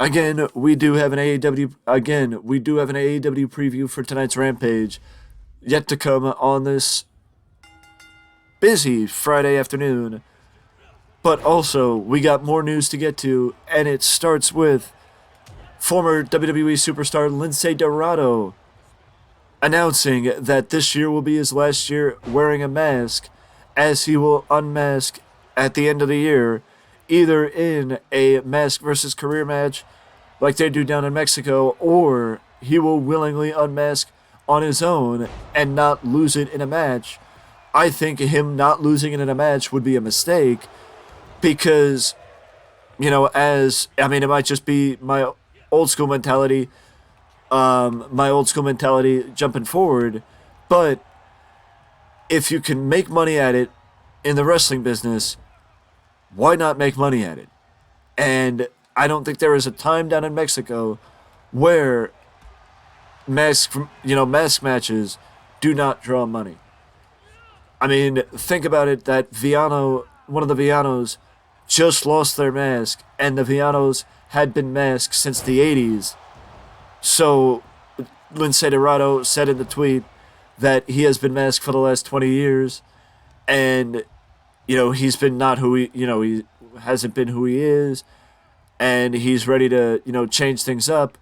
Again, we do have an AEW preview for tonight's Rampage yet to come on this busy Friday afternoon. But also, we got more news to get to, and it starts with former WWE superstar Lince Dorado announcing that this year will be his last year wearing a mask, as he will unmask at the end of the year, either in a mask versus career match like they do down in Mexico, or he will willingly unmask on his own and not lose it in a match. I think him not losing it in a match would be a mistake because, it might just be my old school mentality, jumping forward, but if you can make money at it in the wrestling business, why not make money at it? And I don't think there is a time down in Mexico where mask matches do not draw money. I mean, think about it, that one of the Villanos just lost their mask, and the Villanos had been masked since the 80s. So, Lince Dorado said in the tweet that he has been masked for the last 20 years, and, he's been not who he hasn't been who he is, and he's ready to, change things up.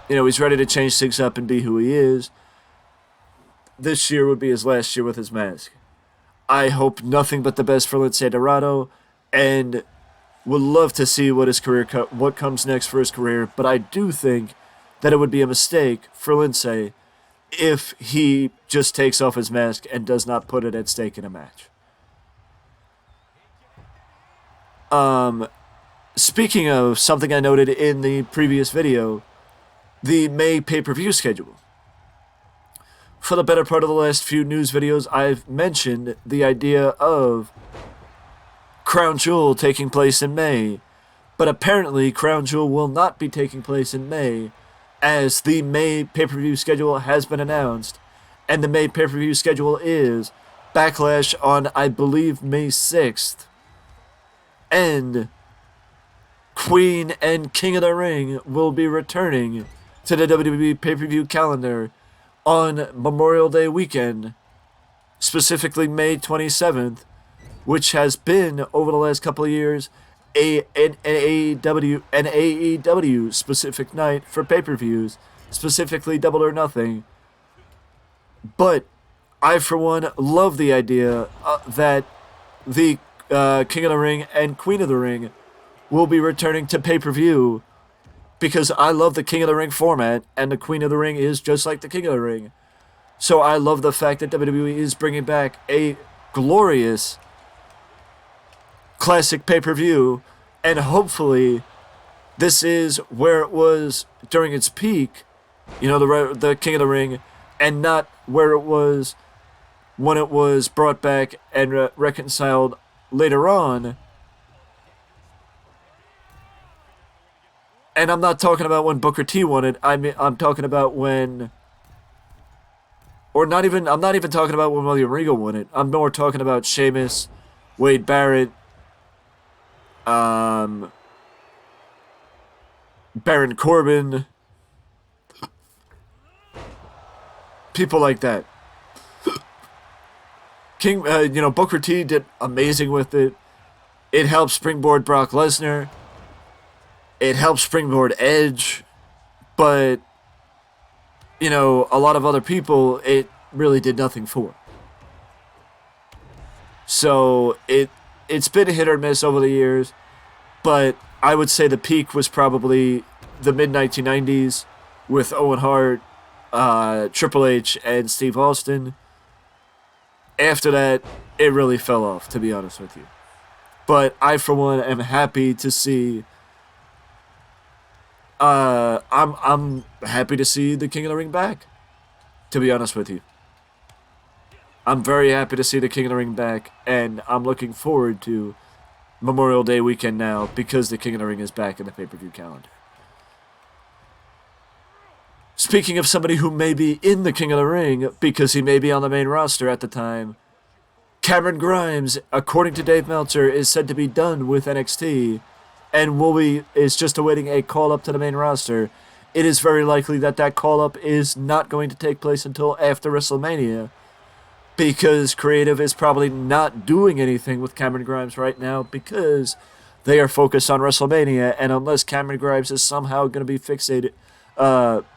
He's ready to change things up and be who he is. This year would be his last year with his mask. I hope nothing but the best for Lince Dorado, and would love to see what comes next for his career. But I do think that it would be a mistake for Lince if he just takes off his mask and does not put it at stake in a match. Speaking of something I noted in the previous video, the May pay-per-view schedule. For the better part of the last few news videos, I've mentioned the idea of Crown Jewel taking place in May, but apparently Crown Jewel will not be taking place in May, as the May pay-per-view schedule has been announced, and the May pay-per-view schedule is Backlash on, I believe, May 6th, and Queen and King of the Ring will be returning to the WWE pay-per-view calendar on Memorial Day weekend, specifically May 27th, which has been, over the last couple of years, an AEW specific night for pay-per-views, specifically Double or Nothing. But I, for one, love the idea that the King of the Ring and Queen of the Ring will be returning to pay-per-view, because I love the King of the Ring format, and the Queen of the Ring is just like the King of the Ring. So I love the fact that WWE is bringing back a glorious classic pay-per-view, and hopefully this is where it was during its peak, the King of the Ring, and not where it was when it was brought back and reconciled later on. And I'm not talking about when Booker T won it. I'm talking about when, I'm not even talking about when William Regal won it. I'm more talking about Sheamus, Wade Barrett, Baron Corbin, people like that. Booker T did amazing with it. It helped springboard Brock Lesnar. It helped springboard Edge, but, a lot of other people, it really did nothing for. So, it's been hit or miss over the years, but I would say the peak was probably the mid-1990s with Owen Hart, Triple H, and Steve Austin. After that, it really fell off, to be honest with you. But I, for one, am happy to see... I'm happy to see the King of the Ring back, to be honest with you. I'm very happy to see the King of the Ring back, and I'm looking forward to Memorial Day weekend now, because the King of the Ring is back in the pay-per-view calendar. Speaking of somebody who may be in the King of the Ring, because he may be on the main roster at the time, Cameron Grimes, according to Dave Meltzer, is said to be done with NXT, and is just awaiting a call-up to the main roster, it is very likely that that call-up is not going to take place until after WrestleMania, because creative is probably not doing anything with Cameron Grimes right now because they are focused on WrestleMania, and unless Cameron Grimes is somehow going to be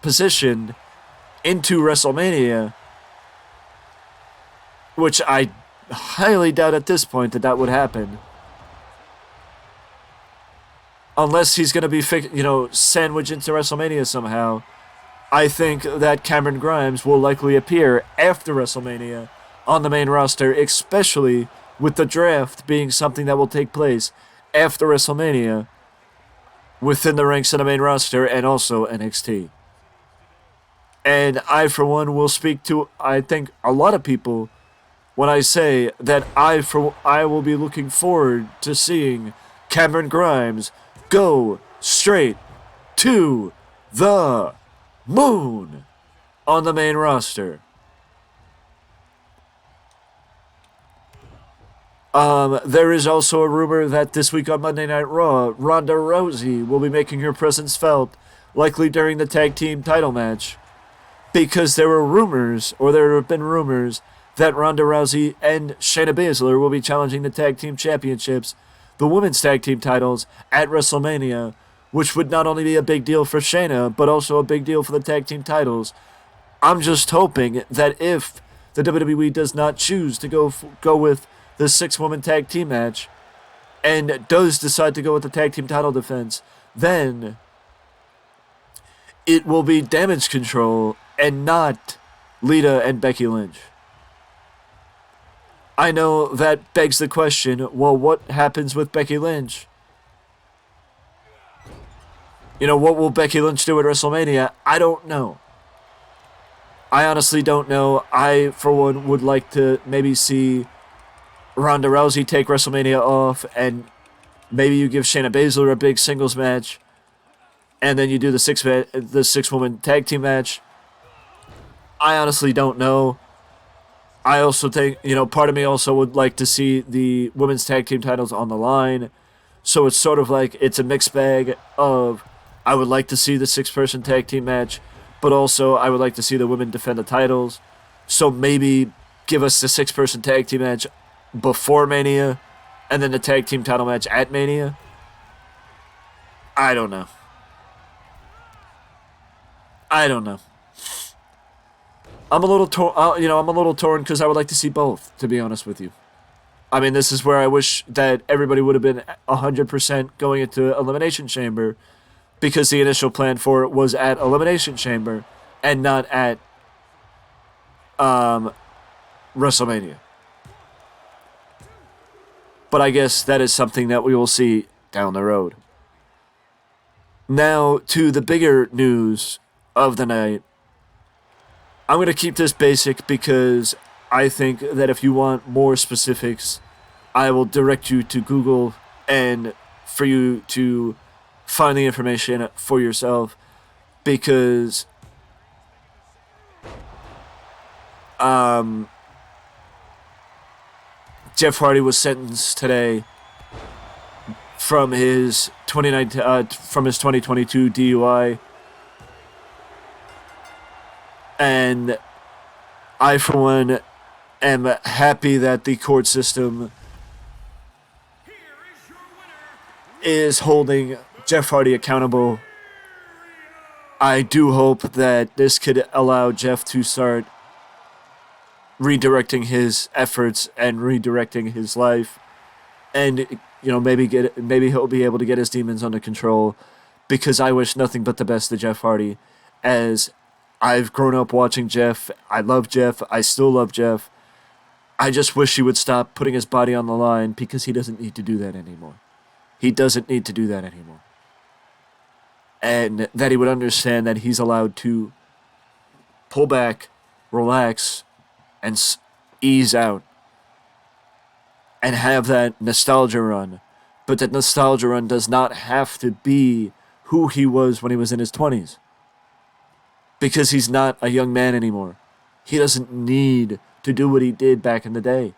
positioned into WrestleMania, which I highly doubt at this point that would happen. Unless he's going to be, sandwiched into WrestleMania somehow, I think that Cameron Grimes will likely appear after WrestleMania on the main roster, especially with the draft being something that will take place after WrestleMania within the ranks of the main roster and also NXT. And I, for one, will speak to, I think, a lot of people when I say that I will be looking forward to seeing Cameron Grimes go straight to the moon on the main roster. There is also a rumor that this week on Monday Night Raw, Ronda Rousey will be making her presence felt, likely during the tag team title match, because there have been rumors that Ronda Rousey and Shayna Baszler will be challenging the tag team championships, the women's tag team titles, at WrestleMania, which would not only be a big deal for Shayna, but also a big deal for the tag team titles. I'm just hoping that if the WWE does not choose to go with the 6-woman tag team match, and does decide to go with the tag team title defense, then it will be Damage Control and not Lita and Becky Lynch. I know that begs the question, well, what happens with Becky Lynch? What will Becky Lynch do at WrestleMania? I don't know. I honestly don't know. I, for one, would like to maybe see Ronda Rousey take WrestleMania off, and maybe you give Shayna Baszler a big singles match, and then you do the 6-woman tag team match. I honestly don't know. I also think, part of me also would like to see the women's tag team titles on the line. So it's sort of like it's a mixed bag of, I would like to see the 6-person tag team match, but also I would like to see the women defend the titles. So maybe give us the 6-person tag team match before Mania, and then the tag team title match at Mania. I don't know. I'm a little torn because I would like to see both, to be honest with you. I mean, this is where I wish that everybody would have been 100% going into Elimination Chamber, because the initial plan for it was at Elimination Chamber and not at WrestleMania. But I guess that is something that we will see down the road. Now, to the bigger news of the night. I'm going to keep this basic because I think that if you want more specifics, I will direct you to Google and for you to find the information for yourself, because Jeff Hardy was sentenced today from his 2022 DUI. And I, for one, am happy that the court system is holding Jeff Hardy accountable. I do hope that this could allow Jeff to start redirecting his efforts and redirecting his life, and maybe he'll be able to get his demons under control, because I wish nothing but the best to Jeff Hardy, as I've grown up watching Jeff. I love Jeff. I still love Jeff. I just wish he would stop putting his body on the line, because he doesn't need to do that anymore. He doesn't need to do that anymore. And that he would understand that he's allowed to pull back, relax, and ease out. And have that nostalgia run. But that nostalgia run does not have to be who he was when he was in his 20s. Because he's not a young man anymore. He doesn't need to do what he did back in the day.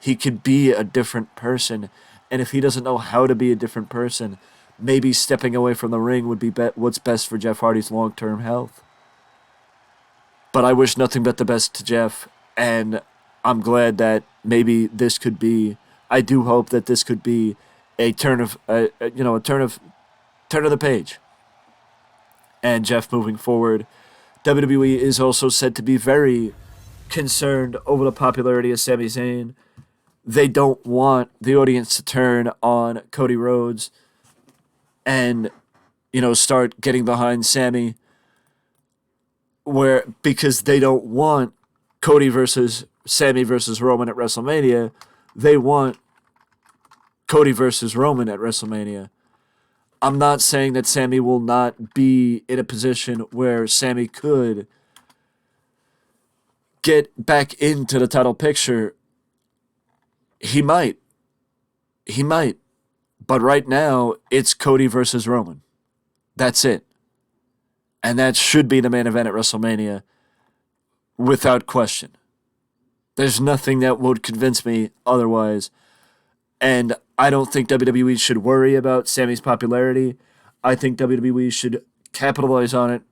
He could be a different person. And if he doesn't know how to be a different person, maybe stepping away from the ring would be what's best for Jeff Hardy's long-term health. But I wish nothing but the best to Jeff, and I'm glad that maybe this could be. I do hope that this could be a turn of a turn of the page. And Jeff moving forward, WWE is also said to be very concerned over the popularity of Sami Zayn. They don't want the audience to turn on Cody Rhodes and start getting behind Sami, because they don't want Cody versus Sami versus Roman at WrestleMania. They want Cody versus Roman at WrestleMania. I'm not saying that Sami will not be in a position where Sami could get back into the title picture. He might. But right now, it's Cody versus Roman. That's it. And that should be the main event at WrestleMania without question. There's nothing that would convince me otherwise. And I don't think WWE should worry about Sami's popularity. I think WWE should capitalize on it,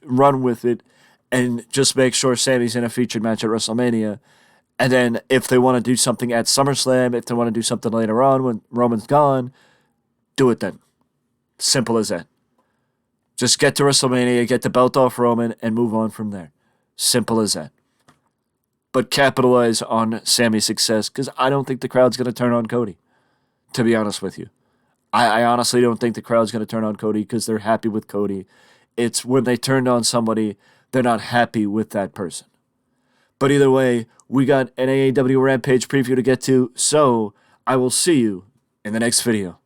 run with it, and just make sure Sami's in a featured match at WrestleMania. And then if they want to do something at SummerSlam, if they want to do something later on when Roman's gone, do it then. Simple as that. Just get to WrestleMania, get the belt off Roman, and move on from there. Simple as that. But capitalize on Sami's success, because I don't think the crowd's going to turn on Cody, to be honest with you. I honestly don't think the crowd's going to turn on Cody because they're happy with Cody. It's when they turned on somebody, they're not happy with that person. But either way, we got an AEW Rampage preview to get to, so I will see you in the next video.